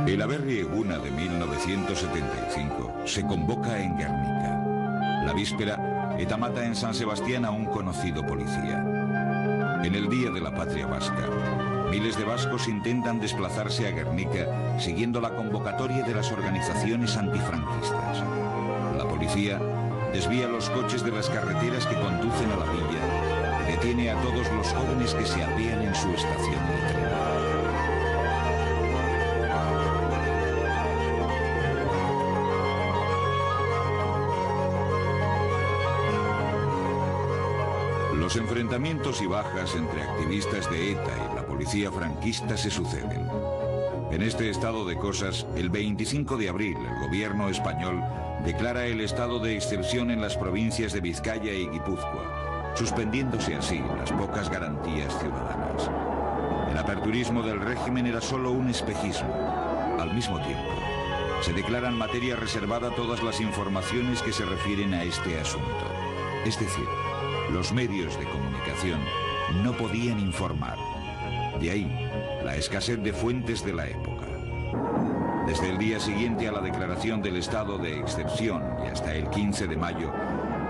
El Aberri Eguna de 1975 se convoca en Guernica. La víspera, ETA mata en San Sebastián a un conocido policía. En el Día de la Patria Vasca, miles de vascos intentan desplazarse a Guernica siguiendo la convocatoria de las organizaciones antifranquistas. La policía desvía los coches de las carreteras que conducen a la villa y detiene a todos los jóvenes que se apean en su estación de tren. Los enfrentamientos y bajas entre activistas de ETA y la policía franquista se suceden. En este estado de cosas, el 25 de abril, el gobierno español declara el estado de excepción en las provincias de Vizcaya y Guipúzcoa, suspendiéndose así las pocas garantías ciudadanas. El aperturismo del régimen era solo un espejismo. Al mismo tiempo, se declaran materia reservada todas las informaciones que se refieren a este asunto. Es decir, los medios de comunicación no podían informar. De ahí la escasez de fuentes de la época. Desde el día siguiente a la declaración del estado de excepción y hasta el 15 de mayo,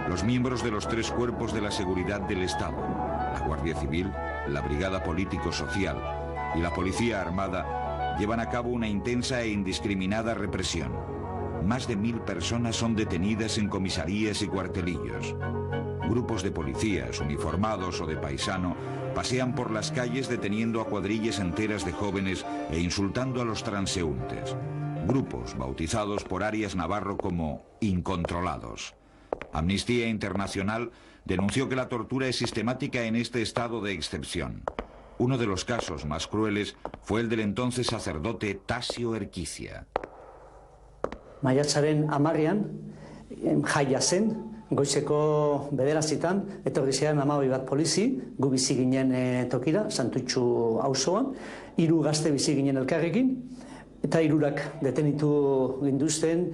los miembros de los tres cuerpos de la seguridad del Estado, la Guardia Civil, la Brigada Político-Social y la Policía Armada, llevan a cabo una intensa e indiscriminada represión. Más de 1000 personas son detenidas en comisarías y cuartelillos. Grupos de policías, uniformados o de paisano, pasean por las calles deteniendo a cuadrillas enteras de jóvenes e insultando a los transeúntes. Grupos bautizados por Arias Navarro como incontrolados. Amnistía Internacional denunció que la tortura es sistemática en este estado de excepción. Uno de los casos más crueles fue el del entonces sacerdote Tasio Erquicia. Maiatzaren 10ean, jaia zen, goizeko 9:00 etorri ziren 12 bat polizi, gu bizi ginen tokira, Santutxu auzoan, 3 gazte bizi ginen elkarrekin, eta 3 detenitu gintuzten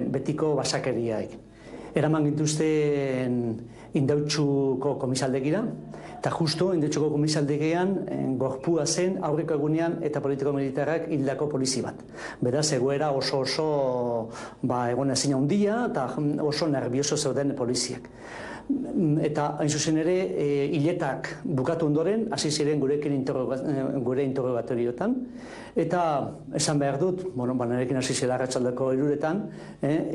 betiko basakeriaek. Eraman gintuzten Indautxuko komisaldegira, eta justo Indautxuko komisaldegian gorpua zen aurreko egunean eta politiko-militarrak hildako polizi bat. Beraz, egoera oso egon ezin handia eta oso nervioso zeuden poliziak. Eta hain zuzen ere, hiletak bukatu ondoren, hasi ziren gure interrogatoriotan, eta esan behar dut, nerekin hasi zela arratsaldeko 3:00,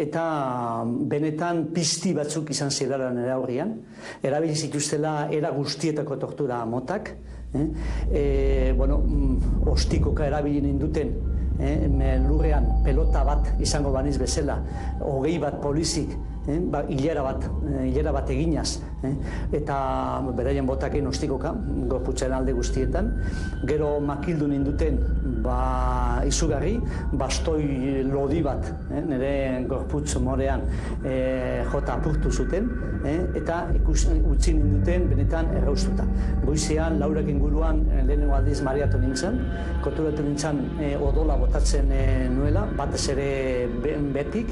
eta benetan pizti batzuk izan zirela nire aurrian, erabili zituztela era guztietako tortura motak, ostikoka erabili ninduten, lurrean pelota bat izango baniz bezala, 20 bat polizik, hilera bat eginaz, eta beraien botakein ostikoka, gorputzaren alde guztietan. Gero makildu ninduten izugarri, bastoi lodi bat, nire gorputz morean jota apurtu zuten, eta utzi ninduten benetan erraustuta. Goizean, 4 inguruan lehenengo aldiz mareatu nintzen, konturatu nintzen odola botatzen nuela, batez ere betik,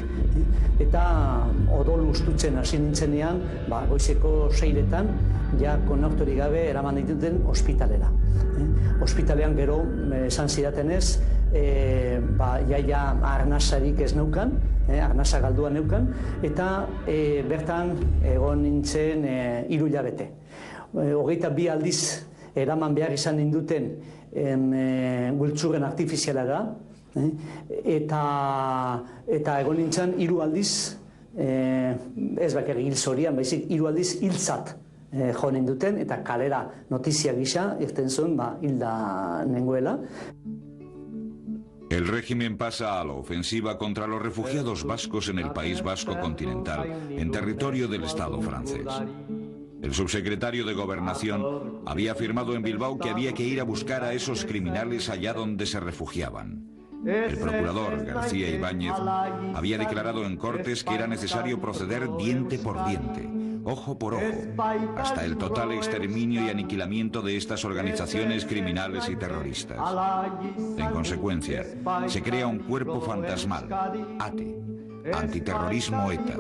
eta odol ustutzen hasi nintzenean, goizeko 6:00 ja konektorik gabe eraman dituten ospitalera. Ospitalean gero esan zidatenez, jaia arnasarik ez neukan, arnasa galdua neukan, eta bertan egon nintzen 3 hilabete. 22 aldiz eraman behar izan ninduten gultzurren artifizialara, eta egon nintzen 3 aldiz, ez bakarrik hil zorian, baizik 3 aldiz hiltzat jo ninduten, eta kalera notizia gisa irten zuen hilda nengoela. El régimen pasa a la ofensiva contra los refugiados vascos en el País Vasco continental, en territorio del Estado francés. El subsecretario de Gobernación había afirmado en Bilbao que había que ir a buscar a esos criminales allá donde se refugiaban. El procurador García Ibáñez había declarado en Cortes que era necesario proceder diente por diente, ojo por ojo, hasta el total exterminio y aniquilamiento de estas organizaciones criminales y terroristas. En consecuencia, se crea un cuerpo fantasmal, ATE, Antiterrorismo ETA,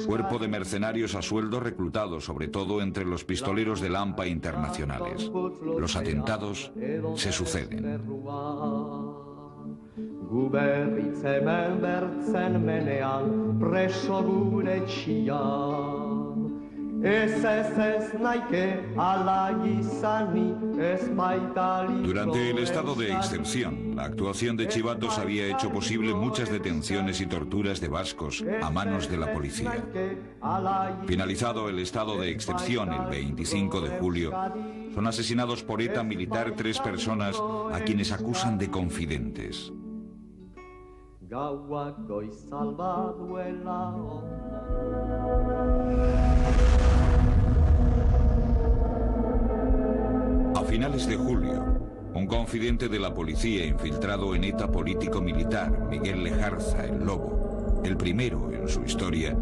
cuerpo de mercenarios a sueldo reclutados sobre todo entre los pistoleros del AMPA internacionales. Los atentados se suceden. zu berriz hemen bertzen menean, preso gure txian. Durante el estado de excepción, la actuación de Chivatos había hecho posible muchas detenciones y torturas de vascos a manos de la policía. Finalizado el estado de excepción el 25 de julio, son asesinados por ETA militar 3 personas a quienes acusan de confidentes. A finales de julio, un confidente de la policía infiltrado en ETA político-militar, Miguel Lejarza, el Lobo, el primero en su historia,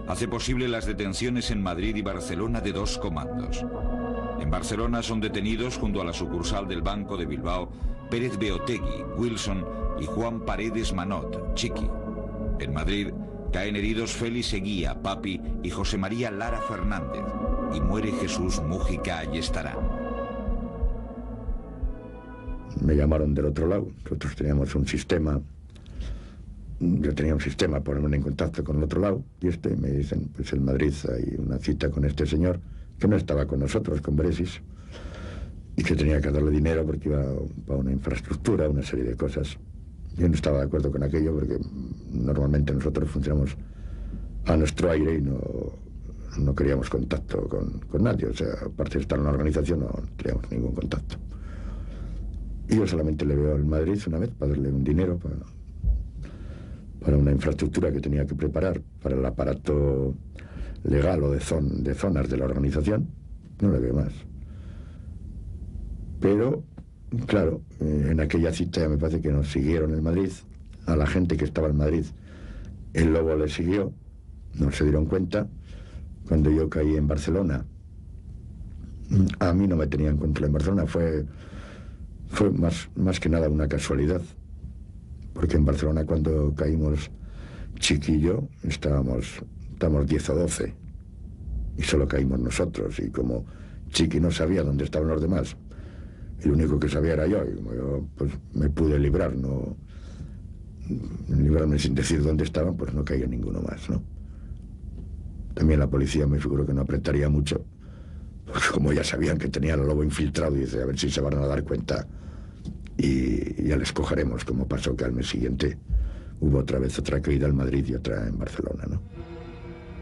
hace posible las detenciones en Madrid y Barcelona de 2 comandos. En Barcelona son detenidos junto a la sucursal del Banco de Bilbao Pérez Beotegui, Wilson y Juan Paredes Manot, Chiqui. En Madrid caen heridos Félix Eguía, Papi, y José María Lara Fernández, y muere Jesús Mújica Ayestarán. Me llamaron del otro lado. Nosotros teníamos un sistema. Yo tenía un sistema para ponerme en contacto con el otro lado. Y me dicen, pues en Madrid hay una cita con este señor que no estaba con nosotros, con Beresis, y que tenía que darle dinero porque iba para una infraestructura, una serie de cosas. Yo no estaba de acuerdo con aquello porque normalmente nosotros funcionamos a nuestro aire y no queríamos contacto con nadie. O sea, aparte de estar en una organización, no teníamos ningún contacto. Y yo solamente le veo en Madrid una vez para darle un dinero para una infraestructura que tenía que preparar para el aparato legal o de zonas de la organización. No le veo más. Pero, claro, en aquella cita me parece que nos siguieron en Madrid. A la gente que estaba en Madrid, el Lobo le siguió. No se dieron cuenta. Cuando yo caí en Barcelona, a mí no me tenían control en Barcelona. Fue más que nada una casualidad, porque en Barcelona cuando caímos Chiqui y yo estábamos 10 o 12 y solo caímos nosotros, y como Chiqui no sabía dónde estaban los demás, el único que sabía era yo, y como yo pues me pude librarme sin decir dónde estaban, pues no caía ninguno más, ¿no? También la policía me figuro que no apretaría mucho, porque como ya sabían que tenían al Lobo infiltrado, y dice, a ver si se van a dar cuenta y ya les cogeremos, como pasó que al mes siguiente hubo otra caída en Madrid y otra en Barcelona, ¿no?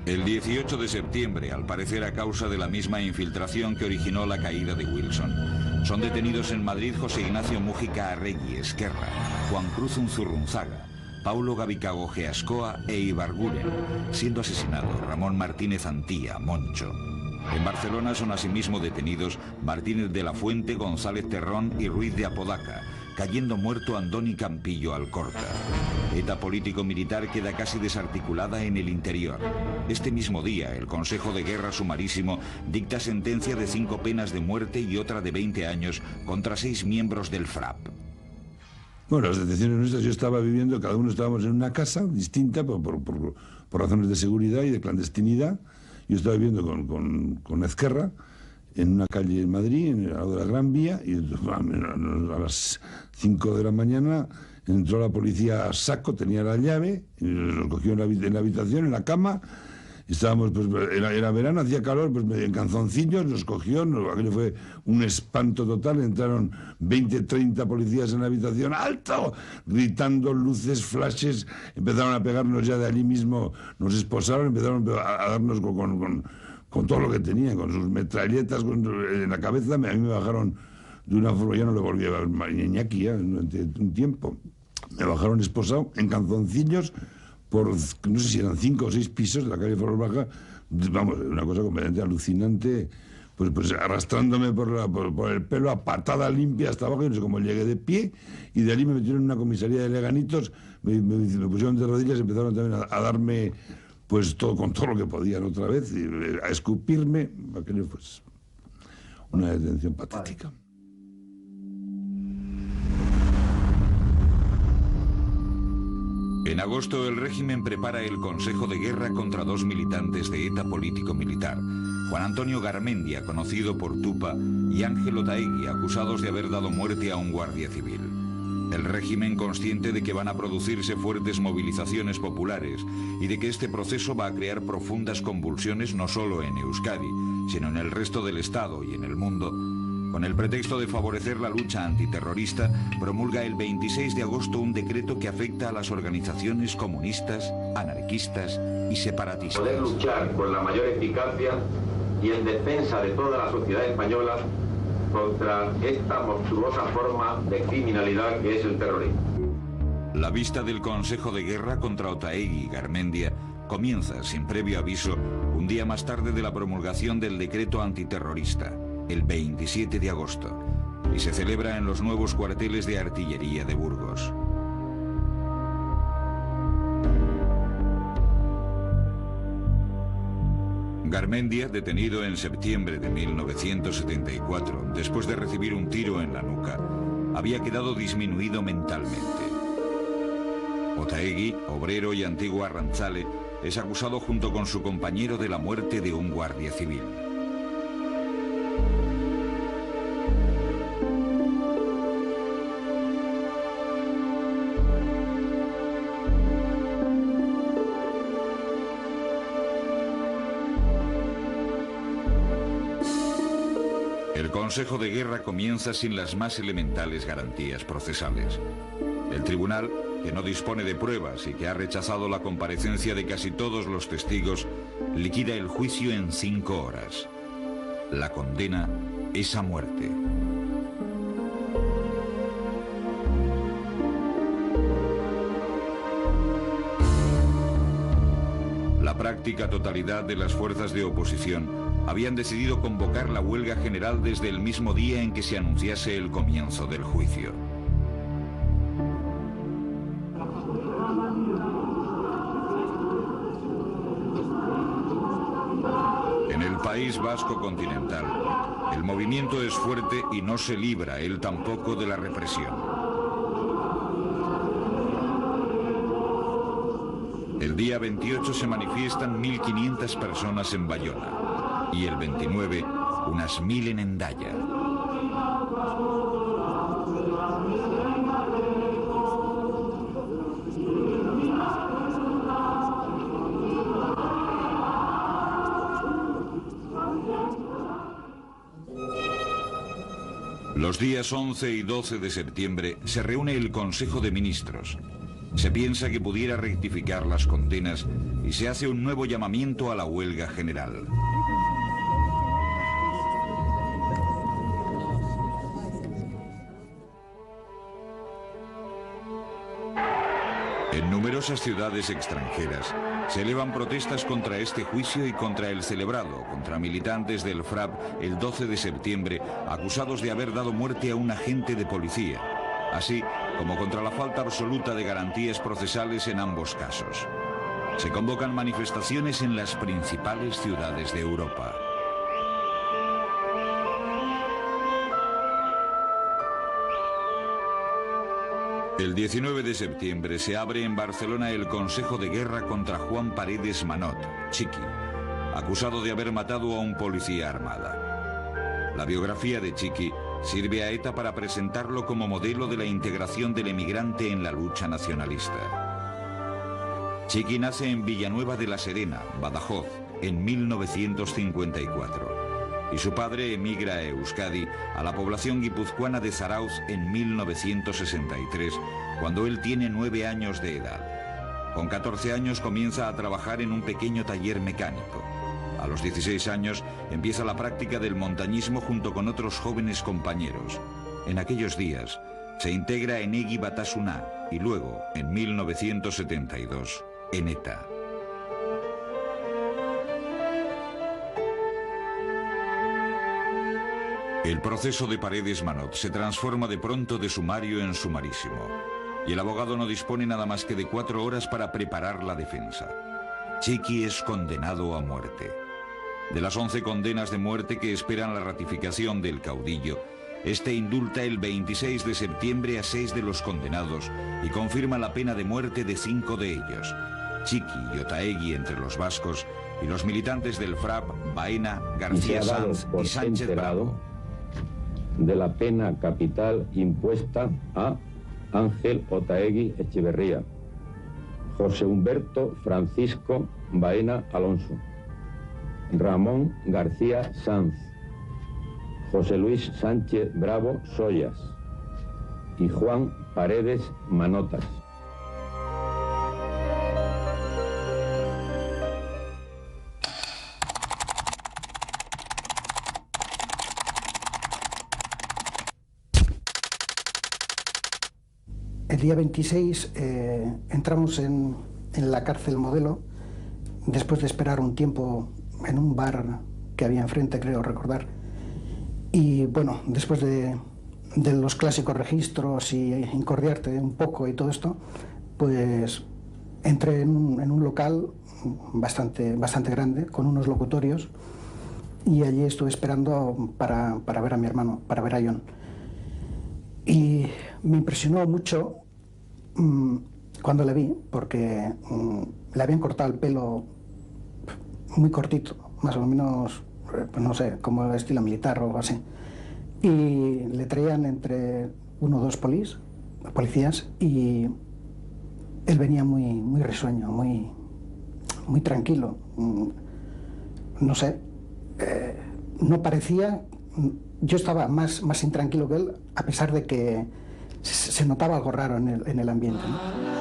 El 18 de septiembre, al parecer a causa de la misma infiltración que originó la caída de Wilson, son detenidos en Madrid José Ignacio Mújica Arregui Esquerra, Juan Cruz Unzurrunzaga, Paulo Gavicago Geascoa e Ibarguren, siendo asesinado Ramón Martínez Antía, Moncho. En Barcelona son asimismo detenidos Martínez de la Fuente, González Terrón y Ruiz de Apodaca, cayendo muerto Andoni Campillo Alcorta. ETA político-militar queda casi desarticulada en el interior. Este mismo día, el Consejo de Guerra Sumarísimo dicta sentencia de 5 penas de muerte y otra de 20 años contra 6 miembros del FRAP. Bueno, las detenciones nuestras, yo estaba viviendo, cada uno estábamos en una casa distinta por razones de seguridad y de clandestinidad. Yo estaba viviendo con Ezquerra en una calle en Madrid, en el lado de la Gran Vía, y a las 5 de la mañana entró la policía a saco, tenía la llave, y nos cogió en la habitación, en la cama. Estábamos, pues, era verano, hacía calor, pues en calzoncillos, nos cogió, aquello fue un espanto total. Entraron 20, 30 policías en la habitación, ¡alto!, gritando, luces, flashes, empezaron a pegarnos ya de allí mismo, nos esposaron, empezaron a darnos con todo lo que tenían, con sus metralletas en la cabeza. A mí me bajaron de una forma, ya no le volví a ver Iñaki ya durante un tiempo. Me bajaron esposado en calzoncillos, por no sé si eran 5 o 6 pisos de la calle Flor Baja, vamos, una cosa completamente alucinante, pues arrastrándome por el pelo a patada limpia hasta abajo. Yo no sé cómo llegué de pie, y de allí me metieron en una comisaría de Leganitos, me pusieron de rodillas y empezaron también a darme pues con todo lo que podían otra vez, y a escupirme. Aquello, pues, una detención patética. En agosto, el régimen prepara el Consejo de Guerra contra 2 militantes de ETA político-militar, Juan Antonio Garmendia, conocido por Tupa, y Ángel Otaegui, acusados de haber dado muerte a un guardia civil. El régimen, consciente de que van a producirse fuertes movilizaciones populares y de que este proceso va a crear profundas convulsiones no solo en Euskadi, sino en el resto del Estado y en el mundo, con el pretexto de favorecer la lucha antiterrorista, promulga el 26 de agosto un decreto que afecta a las organizaciones comunistas, anarquistas y separatistas. Poder luchar con la mayor eficacia y en defensa de toda la sociedad española contra esta monstruosa forma de criminalidad que es el terrorismo. La vista del Consejo de Guerra contra Otaegui y Garmendia comienza, sin previo aviso, un día más tarde de la promulgación del decreto antiterrorista, el 27 de agosto, y se celebra en los nuevos cuarteles de artillería de Burgos. Garmendia, detenido en septiembre de 1974, después de recibir un tiro en la nuca, había quedado disminuido mentalmente. Otaegui, obrero y antiguo arrantzale, es acusado junto con su compañero de la muerte de un guardia civil. El Consejo de Guerra comienza sin las más elementales garantías procesales. El tribunal, que no dispone de pruebas y que ha rechazado la comparecencia de casi todos los testigos, liquida el juicio en 5 horas. La condena es a muerte. La práctica totalidad de las fuerzas de oposición habían decidido convocar la huelga general desde el mismo día en que se anunciase el comienzo del juicio. En el País Vasco continental, el movimiento es fuerte y no se libra él tampoco de la represión. El día 28 se manifiestan 1.500 personas en Bayona y el 29 unas 1.000 en Hendaya. Los días 11 y 12 de septiembre se reúne el Consejo de Ministros. Se piensa que pudiera rectificar las condenas y se hace un nuevo llamamiento a la huelga general. En numerosas ciudades extranjeras se elevan protestas contra este juicio y contra el celebrado contra militantes del FRAP el 12 de septiembre acusados de haber dado muerte a un agente de policía, así como contra la falta absoluta de garantías procesales en ambos casos. Se convocan manifestaciones en las principales ciudades de Europa. El 19 de septiembre se abre en Barcelona el Consejo de Guerra contra Juan Paredes Manot, Chiqui, acusado de haber matado a un policía armada. La biografía de Chiqui sirve a ETA para presentarlo como modelo de la integración del emigrante en la lucha nacionalista. Chiqui nace en Villanueva de la Serena, Badajoz, en 1954. Y su padre emigra a Euskadi, a la población guipuzcoana de Zarauz en 1963, cuando él tiene 9 años de edad. Con 14 años comienza a trabajar en un pequeño taller mecánico. A los 16 años empieza la práctica del montañismo junto con otros jóvenes compañeros. En aquellos días se integra en Egi Batasuna y luego, en 1972, en ETA. El proceso de Paredes Manot se transforma de pronto de sumario en sumarísimo, y el abogado no dispone nada más que de 4 horas para preparar la defensa. Chiqui es condenado a muerte. De las 11 condenas de muerte que esperan la ratificación del caudillo, este indulta el 26 de septiembre a 6 de los condenados y confirma la pena de muerte de 5 de ellos, Chiqui y Otaegui entre los vascos y los militantes del FRAP, Baena, García Sanz y Sánchez Bravo. De la pena capital impuesta a Ángel Otaegui Echeverría, José Humberto Francisco Baena Alonso, Ramón García Sanz, José Luis Sánchez Bravo Soyas y Juan Paredes Manotas. El día 26 entramos en la cárcel Modelo, después de esperar un tiempo en un bar que había enfrente, creo recordar. Y bueno, después de los clásicos registros y incordiarte un poco y todo esto, pues entré en un local bastante grande, con unos locutorios, y allí estuve esperando para ver a mi hermano, para ver a John. Y me impresionó mucho cuando le vi, porque le habían cortado el pelo muy cortito, más o menos, pues no sé, como estilo militar o algo así. Y le traían entre uno o dos policías, y él venía muy risueño, muy tranquilo. No sé, no parecía... Yo estaba más intranquilo que él, a pesar de que se notaba algo raro en el ambiente, ¿no?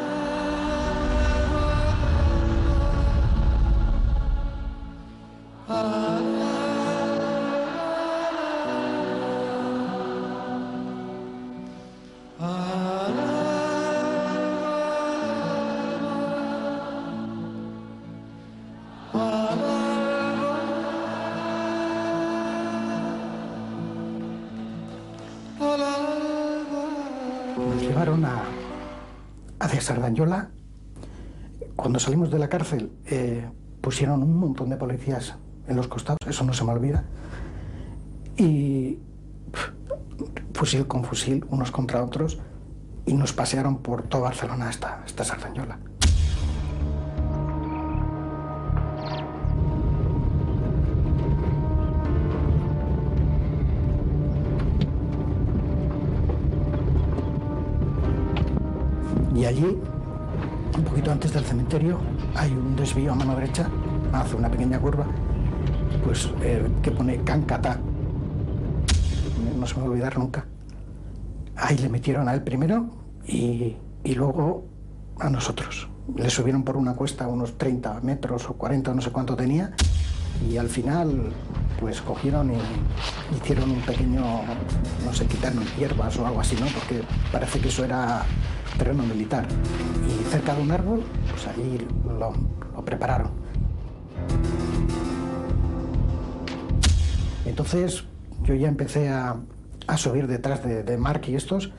Nos llevaron hacia Sardañola. Cuando salimos de la cárcel pusieron un montón de policías en los costados, eso no se me olvida, y fusil con fusil, unos contra otros, y nos pasearon por toda Barcelona hasta Sardañola. Y allí, un poquito antes del cementerio, hay un desvío a mano derecha, hace una pequeña curva, pues que pone Cancatá. No se me va a olvidar nunca. Ahí le metieron a él primero y luego a nosotros. Le subieron por una cuesta unos 30 metros o 40, no sé cuánto tenía, y al final pues cogieron y hicieron un pequeño, no sé, quitaron hierbas o algo así, ¿no? Porque parece que eso era terreno militar. Y cerca de un árbol, pues allí lo prepararon. Entonces yo ya empecé a subir detrás de Marc y estos,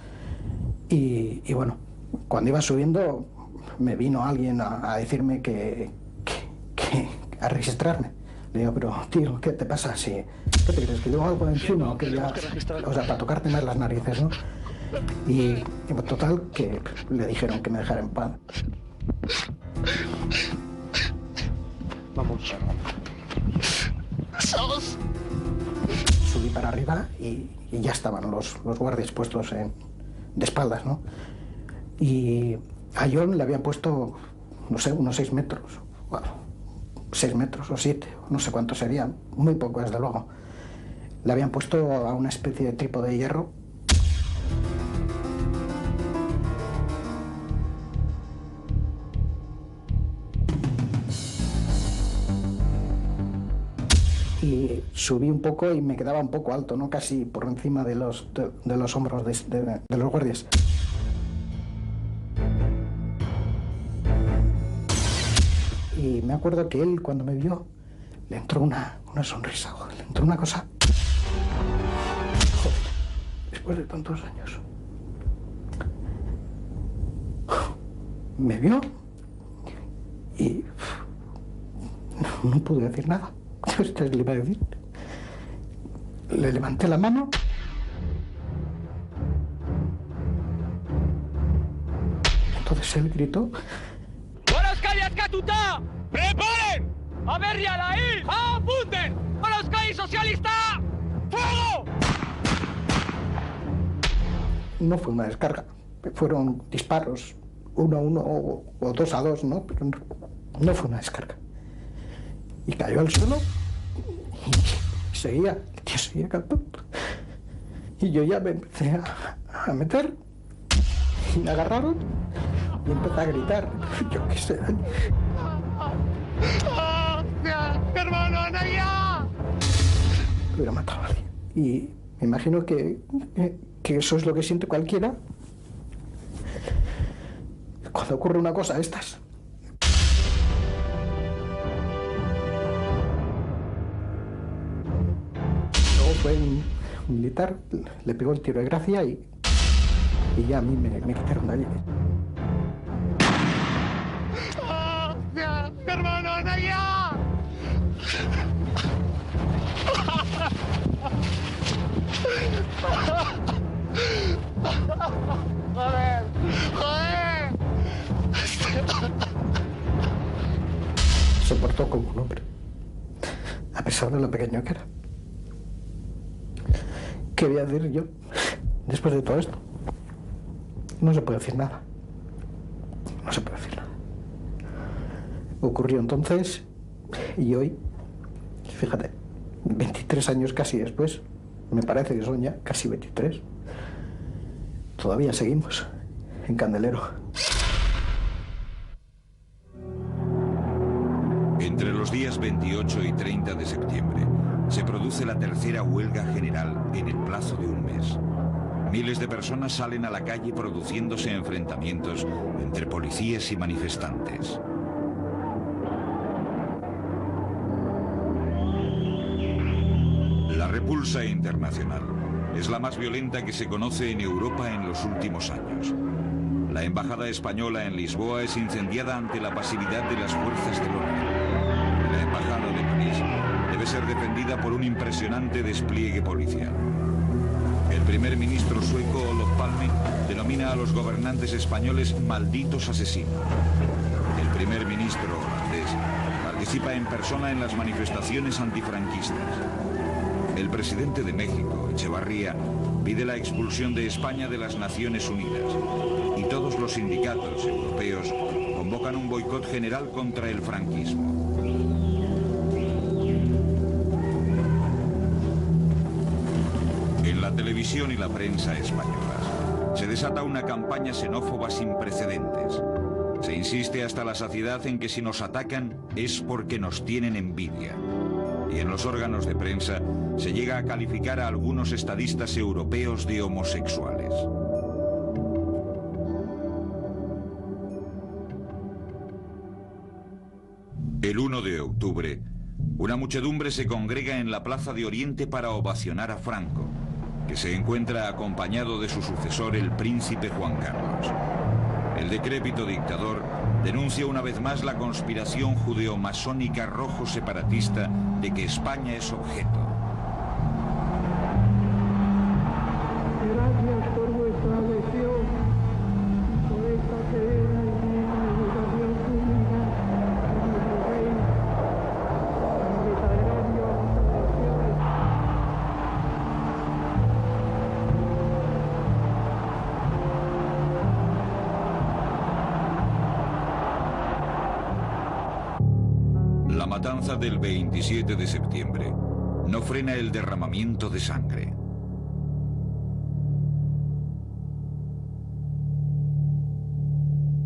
y bueno, cuando iba subiendo me vino alguien a decirme a registrarme. Le digo, pero tío, ¿qué te pasa? ¿Qué te crees? ¿Que llevo algo encima? Que ya, o sea, para tocarte más las narices, ¿no? Y total, que le dijeron que me dejara en paz. Vamos. Subí para arriba y ya estaban los guardias puestos de espaldas, ¿no? Y a John le habían puesto, no sé, unos 6 metros. Bueno, 6 metros o 7, no sé cuántos serían, muy poco desde luego. Le habían puesto a una especie de trípode de hierro. Y subí un poco y me quedaba un poco alto, ¿no? Casi por encima de los hombros de los guardias. Y me acuerdo que él, cuando me vio, le entró una sonrisa, joder, le entró una cosa... Joder, después de tantos años. Me vio y no pude decir nada. ¿Qué le iba a decir? Le levanté la mano. Entonces él gritó... ¡Preparen! ¡A Berrialaín! ¡Apunten! ¡Goroskoi socialista! ¡Fuego! No fue una descarga, fueron disparos, 1 a 1 o 2 a 2, ¿no? Pero no fue una descarga. Y cayó al suelo y seguía, el tío seguía cantando. Y yo ya me empecé a meter y me agarraron y empecé a gritar. Yo qué sé. ¡Hermano, no ya! Hubiera matado a alguien. Y me imagino que eso es lo que siente cualquiera cuando ocurre una cosa de estas. Luego fue un militar, le pegó el tiro de gracia y ya a mí me quitaron de allí. ¡Hermano, no ya! ¡Joder! ¡Joder! Se portó como un hombre, a pesar de lo pequeño que era. ¿Qué voy a decir yo después de todo esto? No se puede decir nada. No se puede decir nada. Ocurrió entonces y hoy, fíjate, 23 años casi después, me parece que son ya casi 23, todavía seguimos en Candelero. Entre los días 28 y 30 de septiembre se produce la tercera huelga general en el plazo de un mes. Miles de personas salen a la calle produciéndose enfrentamientos entre policías y manifestantes. La repulsa internacional es la más violenta que se conoce en Europa en los últimos años. La embajada española en Lisboa es incendiada ante la pasividad de las fuerzas del orden. La embajada de París debe ser defendida por un impresionante despliegue policial. El primer ministro sueco Olof Palme denomina a los gobernantes españoles malditos asesinos. El primer ministro holandés participa en persona en las manifestaciones antifranquistas. El presidente de México, Echevarría, pide la expulsión de España de las Naciones Unidas. Y todos los sindicatos europeos convocan un boicot general contra el franquismo. En la televisión y la prensa españolas se desata una campaña xenófoba sin precedentes. Se insiste hasta la saciedad en que si nos atacan es porque nos tienen envidia. Y en los órganos de prensa se llega a calificar a algunos estadistas europeos de homosexuales. El 1 de octubre, una muchedumbre se congrega en la Plaza de Oriente para ovacionar a Franco, que se encuentra acompañado de su sucesor, el príncipe Juan Carlos. El decrépito dictador denuncia una vez más la conspiración judeo-masónica rojo-separatista de que España es objeto. Gracias por vuestra elección, por esta severa y digna educación pública de nuestro rey, La matanza del 27 de septiembre no frena el derramamiento de sangre.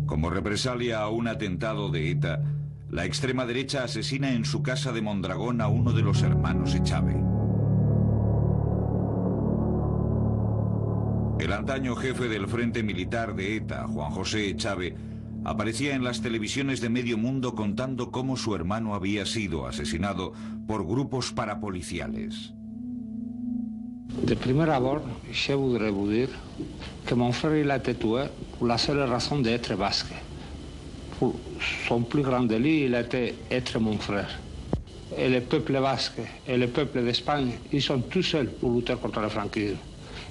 Como represalia a un atentado de ETA, la extrema derecha asesina en su casa de Mondragón a uno de los hermanos Echave. El antaño jefe del Frente Militar de ETA, Juan José Echave, aparecía en las televisiones de medio mundo contando cómo su hermano había sido asesinado por grupos parapoliciales. De primer abord, je voudrais vous dire que mon frère il a été tué pour la seule raison d'être basque. Pour son plus grand délit, il a été être mon frère. Et le peuple basque et le peuple d'Espagne, ils sont tous seuls pour lutter contre le franquisme.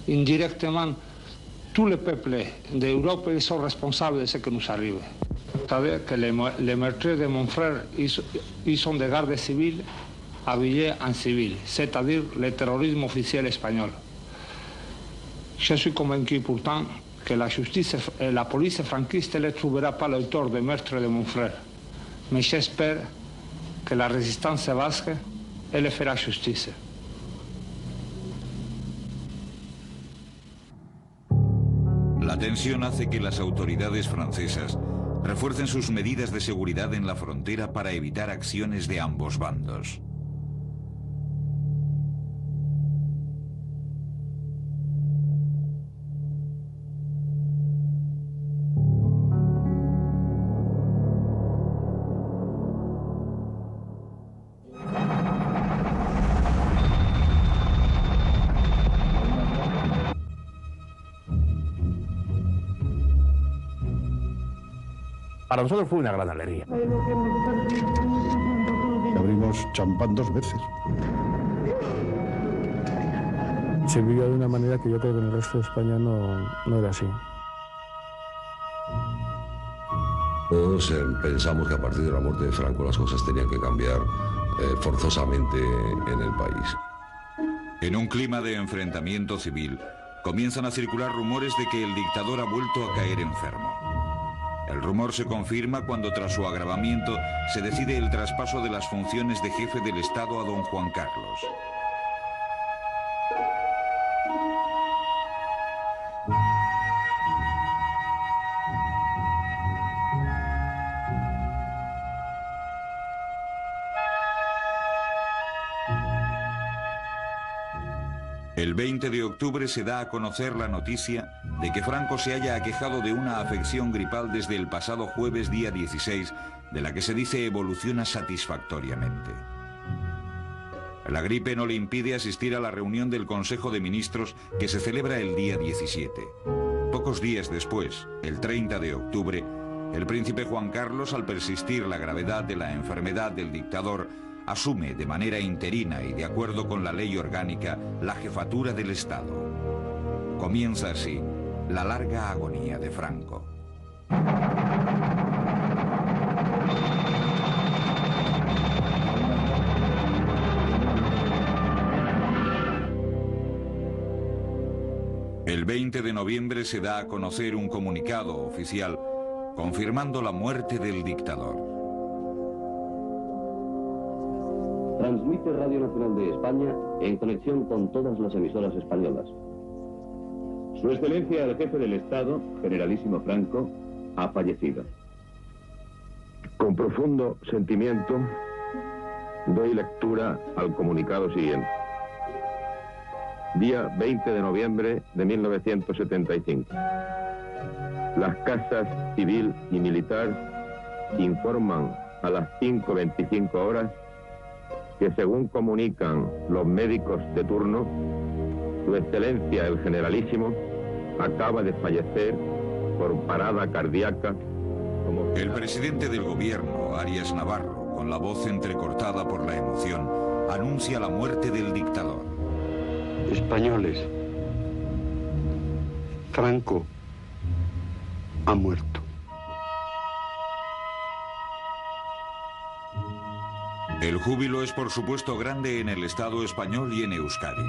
Indirectement, tous les peuples d'Europe ils sont responsables de ce que nous arrive. C'est-à-dire que les meurtriers de mon frère, ils sont des gardes civils habillés en civil, c'est-à-dire le terrorisme officiel espagnol. Je suis convaincu pourtant que la police franquiste ne trouvera pas l'auteur du meurtre de mon frère. Mais j'espère que la résistance basque, elle fera justice. La tensión hace que las autoridades francesas refuercen sus medidas de seguridad en la frontera para evitar acciones de ambos bandos. Para nosotros fue una gran alegría. Abrimos champán 2 veces. Se vivió de una manera que yo creo que en el resto de España no era así. Todos pensamos que a partir de la muerte de Franco las cosas tenían que cambiar forzosamente en el país. En un clima de enfrentamiento civil, comienzan a circular rumores de que el dictador ha vuelto a caer enfermo. El rumor se confirma cuando tras su agravamiento se decide el traspaso de las funciones de jefe del Estado a don Juan Carlos. El 20 de octubre se da a conocer la noticia de que Franco se haya aquejado de una afección gripal desde el pasado jueves día 16, de la que se dice evoluciona satisfactoriamente. La gripe no le impide asistir a la reunión del Consejo de Ministros que se celebra el día 17. Pocos días después, el 30 de octubre, el príncipe Juan Carlos, al persistir la gravedad de la enfermedad del dictador, asume de manera interina y de acuerdo con la ley orgánica la jefatura del Estado. Comienza así la larga agonía de Franco. El 20 de noviembre se da a conocer un comunicado oficial confirmando la muerte del dictador. Transmite Radio Nacional de España en conexión con todas las emisoras españolas. Su Excelencia el Jefe del Estado, Generalísimo Franco, ha fallecido. Con profundo sentimiento doy lectura al comunicado siguiente. Día 20 de noviembre de 1975. Las casas civil y militar informan a las 5:25 horas que según comunican los médicos de turno, Su Excelencia el Generalísimo acaba de fallecer por parada cardíaca. El presidente del gobierno, Arias Navarro, con la voz entrecortada por la emoción, anuncia la muerte del dictador. Españoles, Franco ha muerto. El júbilo es por supuesto grande en el Estado español y en Euskadi,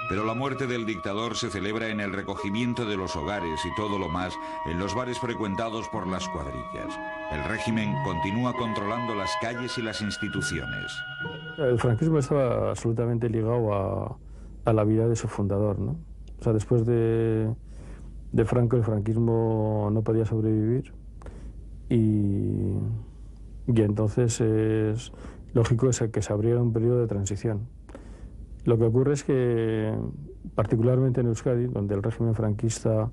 pero la muerte del dictador se celebra en el recogimiento de los hogares y todo lo más en los bares frecuentados por las cuadrillas. El régimen continúa controlando las calles y las instituciones. El franquismo estaba absolutamente ligado a la vida de su fundador, ¿no? O sea, después de Franco el franquismo no podía sobrevivir y entonces es lógico que se abriera un periodo de transición. Lo que ocurre es que, particularmente en Euskadi, donde el régimen franquista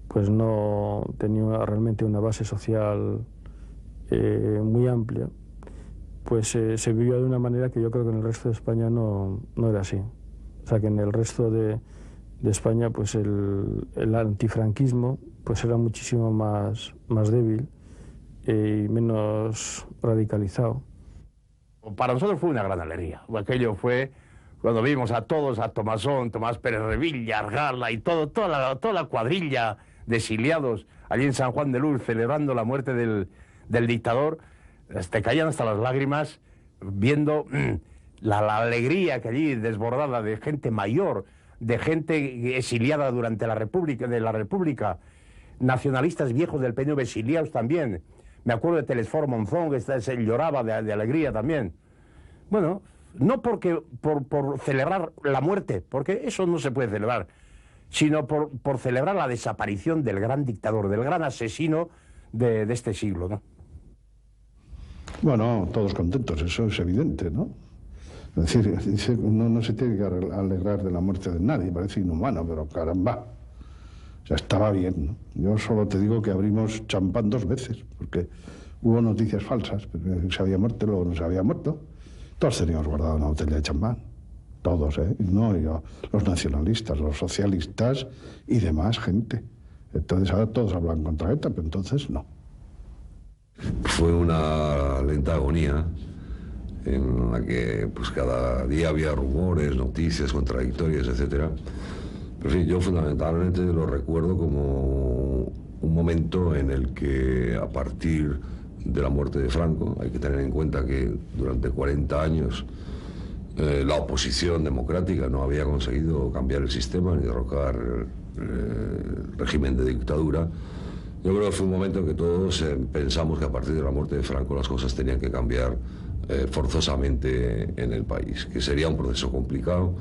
pues no tenía realmente una base social muy amplia, pues se vivió de una manera que yo creo que en el resto de España no era así. O sea, que en el resto de España pues el antifranquismo pues era muchísimo más débil y menos radicalizado. Para nosotros fue una gran alegría. Aquello fue cuando vimos a todos, a Tomasón, Tomás Pérez Revilla, Argala y toda la cuadrilla de exiliados allí en San Juan de Luz celebrando la muerte del dictador, te caían hasta las lágrimas viendo la alegría que allí desbordada de gente mayor, de gente exiliada durante la República, nacionalistas viejos del PNV exiliados también. Me acuerdo de Telesfor Monzón, que se lloraba de alegría también. Bueno, no por celebrar la muerte, porque eso no se puede celebrar, sino por celebrar la desaparición del gran dictador, del gran asesino de este siglo, ¿no? Bueno, todos contentos, eso es evidente, ¿no? Es decir, uno no se tiene que alegrar de la muerte de nadie, parece inhumano, pero caramba, ya estaba bien, ¿no? Yo solo te digo que abrimos champán 2 veces, porque hubo noticias falsas, pero se había muerto, luego no se había muerto. Todos teníamos guardado una botella de champán, todos, ¿eh? No yo, los nacionalistas, los socialistas y demás gente. Entonces ahora todos hablan contra ETA, pero entonces no. Fue una lenta agonía en la que pues cada día había rumores, noticias contradictorias, etc. Pero sí, yo fundamentalmente lo recuerdo como un momento en el que, a partir de la muerte de Franco, hay que tener en cuenta que durante 40 años la oposición democrática no había conseguido cambiar el sistema ni derrocar el régimen de dictadura. Yo creo que fue un momento en que todos pensamos que a partir de la muerte de Franco las cosas tenían que cambiar forzosamente en el país, que sería un proceso complicado,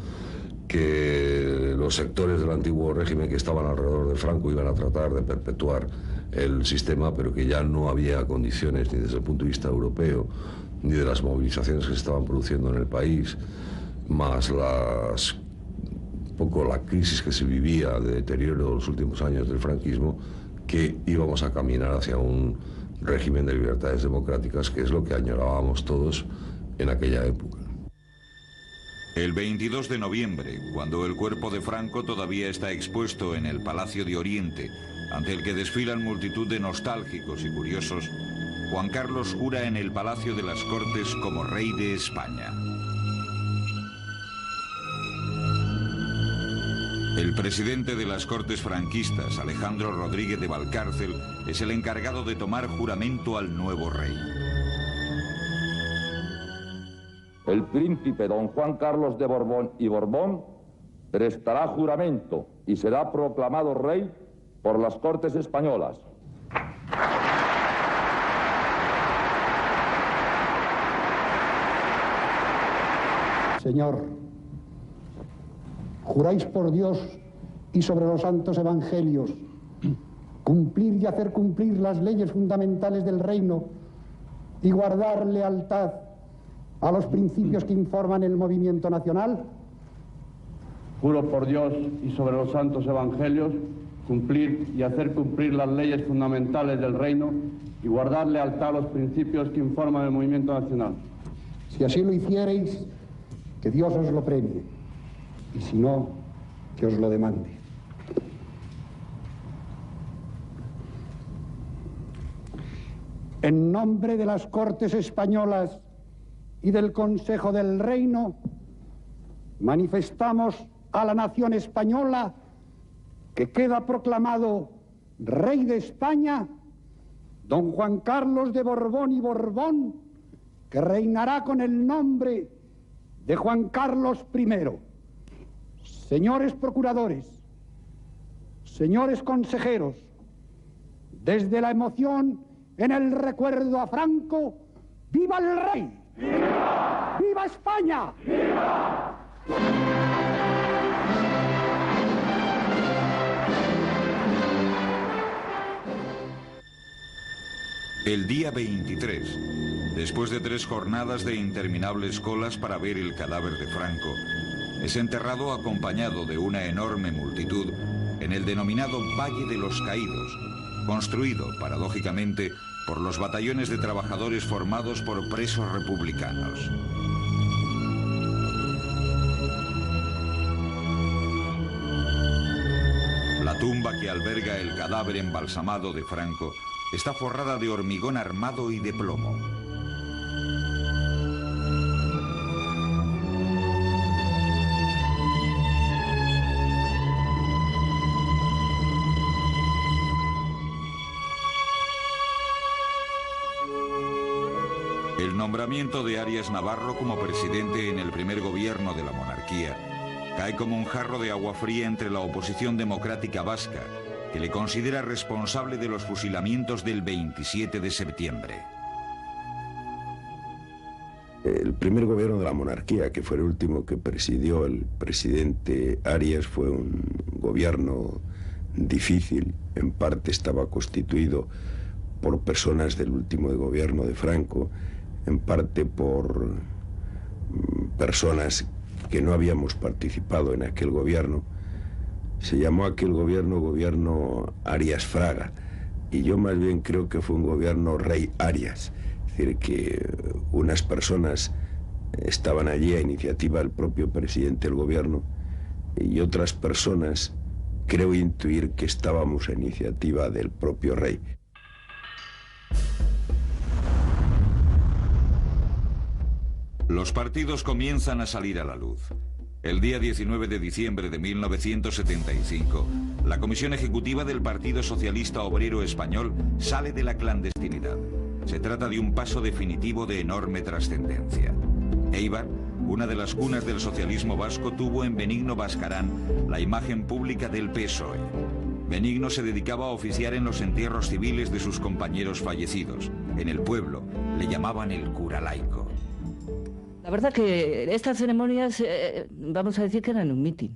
que los sectores del antiguo régimen que estaban alrededor de Franco iban a tratar de perpetuar el sistema, pero que ya no había condiciones ni desde el punto de vista europeo ni de las movilizaciones que se estaban produciendo en el país, más la crisis que se vivía de deterioro de los últimos años del franquismo, que íbamos a caminar hacia un régimen de libertades democráticas, que es lo que añorábamos todos en aquella época. El 22 de noviembre, cuando el cuerpo de Franco todavía está expuesto en el Palacio de Oriente, ante el que desfilan multitud de nostálgicos y curiosos, Juan Carlos jura en el Palacio de las Cortes como rey de España. El presidente de las Cortes franquistas, Alejandro Rodríguez de Valcárcel, es el encargado de tomar juramento al nuevo rey. El príncipe don Juan Carlos de Borbón y Borbón prestará juramento y será proclamado rey por las Cortes españolas. Señor, juráis por Dios y sobre los santos evangelios cumplir y hacer cumplir las leyes fundamentales del reino y guardar lealtad a los principios que informan el movimiento nacional. Juro por Dios y sobre los santos evangelios cumplir y hacer cumplir las leyes fundamentales del reino y guardar lealtad a los principios que informan el movimiento nacional. Si así lo hiciereis, que Dios os lo premie, y si no, que os lo demande. En nombre de las Cortes españolas y del Consejo del Reino, manifestamos a la nación española que queda proclamado rey de España don Juan Carlos de Borbón y Borbón, que reinará con el nombre de Juan Carlos I. Señores procuradores, señores consejeros, desde la emoción en el recuerdo a Franco, ¡viva el rey! ¡Viva! ¡Viva España! ¡Viva! El día 23, después de 3 jornadas de interminables colas para ver el cadáver de Franco, es enterrado acompañado de una enorme multitud en el denominado Valle de los Caídos, construido, paradójicamente, por los batallones de trabajadores formados por presos republicanos. La tumba que alberga el cadáver embalsamado de Franco está forrada de hormigón armado y de plomo. El nombramiento de Arias Navarro como presidente en el primer gobierno de la monarquía cae como un jarro de agua fría entre la oposición democrática vasca, que le considera responsable de los fusilamientos del 27 de septiembre. El primer gobierno de la monarquía, que fue el último que presidió el presidente Arias, fue un gobierno difícil. En parte estaba constituido por personas del último gobierno de Franco, en parte por personas que no habíamos participado en aquel gobierno. Se llamó aquel gobierno Arias Fraga, y yo más bien creo que fue un gobierno Rey Arias. Es decir, que unas personas estaban allí a iniciativa del propio presidente del gobierno y otras personas creo intuir que estábamos a iniciativa del propio rey. Los partidos comienzan a salir a la luz. El día 19 de diciembre de 1975, la Comisión Ejecutiva del Partido Socialista Obrero Español sale de la clandestinidad. Se trata de un paso definitivo de enorme trascendencia. Éibar, una de las cunas del socialismo vasco, tuvo en Benigno Bascarán la imagen pública del PSOE. Benigno se dedicaba a oficiar en los entierros civiles de sus compañeros fallecidos. En el pueblo le llamaban el cura laico. La verdad que estas ceremonias, vamos a decir que eran un mitin.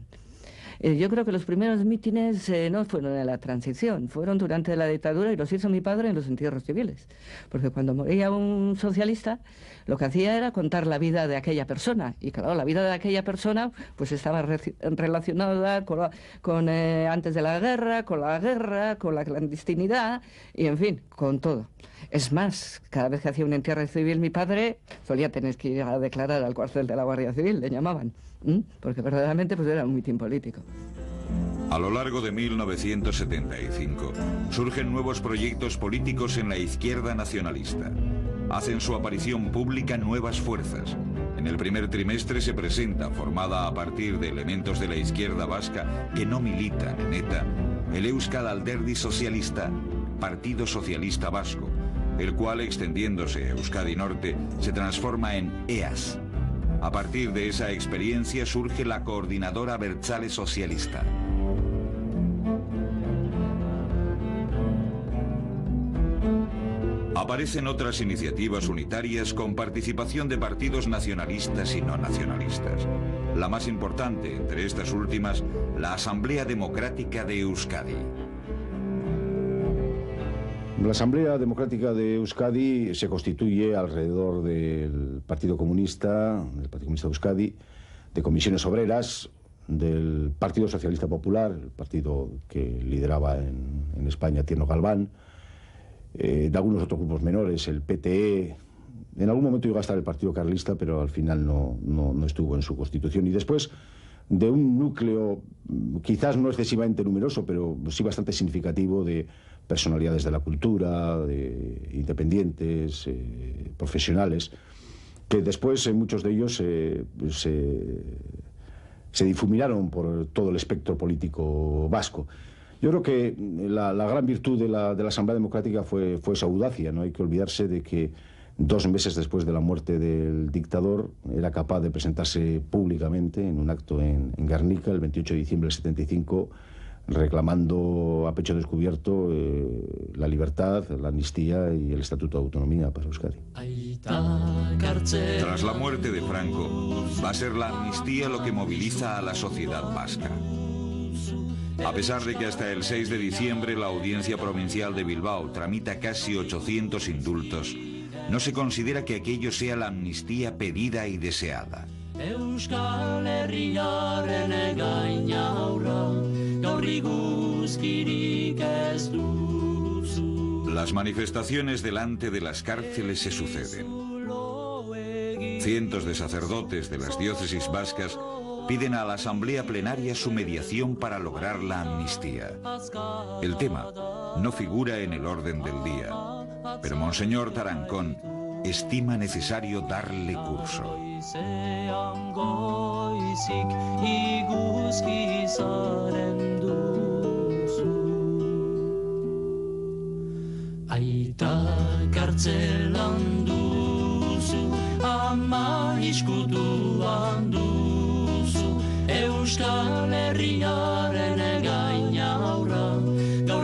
Yo creo que los primeros mítines no fueron en la transición, fueron durante la dictadura y los hizo mi padre en los entierros civiles. Porque cuando moría un socialista, lo que hacía era contar la vida de aquella persona. Y claro, la vida de aquella persona pues estaba relacionada con antes de la guerra, con la clandestinidad y en fin, con todo. Es más, cada vez que hacía un entierro civil mi padre solía tener que ir a declarar al cuartel de la Guardia Civil, le llamaban, porque verdaderamente pues era un mitin político. A lo largo de 1975 surgen nuevos proyectos políticos en la izquierda nacionalista. Hacen su aparición pública nuevas fuerzas. En el primer trimestre se presenta, formada a partir de elementos de la izquierda vasca que no militan en ETA, el Euskal Alderdi Socialista, Partido Socialista Vasco, el cual, extendiéndose a Euskadi Norte, se transforma en EAS. A partir de esa experiencia surge la Coordinadora Abertzale Socialista. Aparecen otras iniciativas unitarias con participación de partidos nacionalistas y no nacionalistas. La más importante entre estas últimas, la Asamblea Democrática de Euskadi. La Asamblea Democrática de Euskadi se constituye alrededor del Partido Comunista de Euskadi, de comisiones obreras, del Partido Socialista Popular, el partido que lideraba en España Tierno Galván, de algunos otros grupos menores, el PTE. En algún momento llegó a estar el Partido Carlista, pero al final no estuvo en su constitución. Y después de un núcleo, quizás no excesivamente numeroso, pero sí bastante significativo, de personalidades de la cultura, de independientes, profesionales, que después muchos de ellos se difuminaron por todo el espectro político vasco. Yo creo que la gran virtud de la Asamblea Democrática fue esa audacia. No hay que olvidarse de que 2 meses después de la muerte del dictador era capaz de presentarse públicamente en un acto en Guernica el 28 de diciembre del 75, reclamando a pecho descubierto la libertad, la amnistía y el Estatuto de Autonomía para Euskadi. Tras la muerte de Franco, va a ser la amnistía lo que moviliza a la sociedad vasca. A pesar de que hasta el 6 de diciembre la Audiencia Provincial de Bilbao tramita casi 800 indultos, no se considera que aquello sea la amnistía pedida y deseada. Las manifestaciones delante de las cárceles se suceden. Cientos de sacerdotes de las diócesis vascas piden a la Asamblea Plenaria su mediación para lograr la amnistía. El tema no figura en el orden del día, pero Monseñor Tarancón estima necesario darle curso. Euskal Herriaren gaina aurra, gaur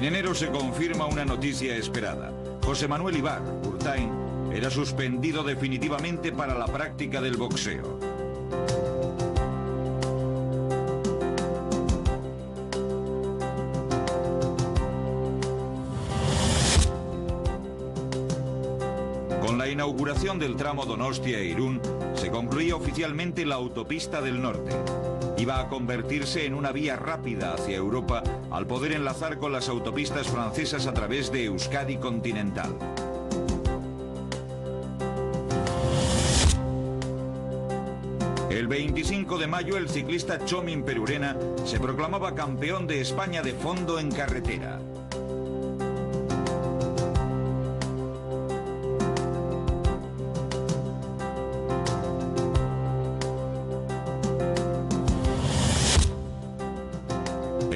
En enero se confirma una noticia esperada. José Manuel Ibar, Urtain, era suspendido definitivamente para la práctica del boxeo. Con la inauguración del tramo Donostia-Irún, se concluía oficialmente la autopista del norte. Iba a convertirse en una vía rápida hacia Europa al poder enlazar con las autopistas francesas a través de Euskadi continental. El 25 de mayo el ciclista Txomin Perurena se proclamaba campeón de España de fondo en carretera.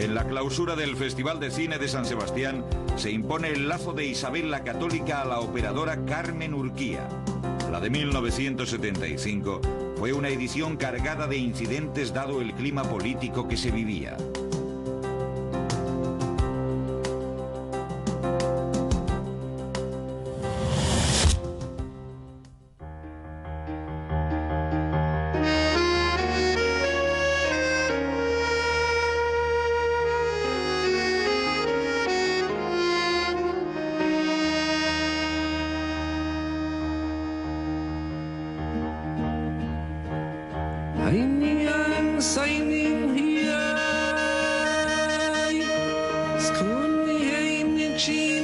En la clausura del Festival de Cine de San Sebastián se impone el lazo de Isabel la Católica a la operadora Carmen Urquía. La de 1975 fue una edición cargada de incidentes dado el clima político que se vivía. She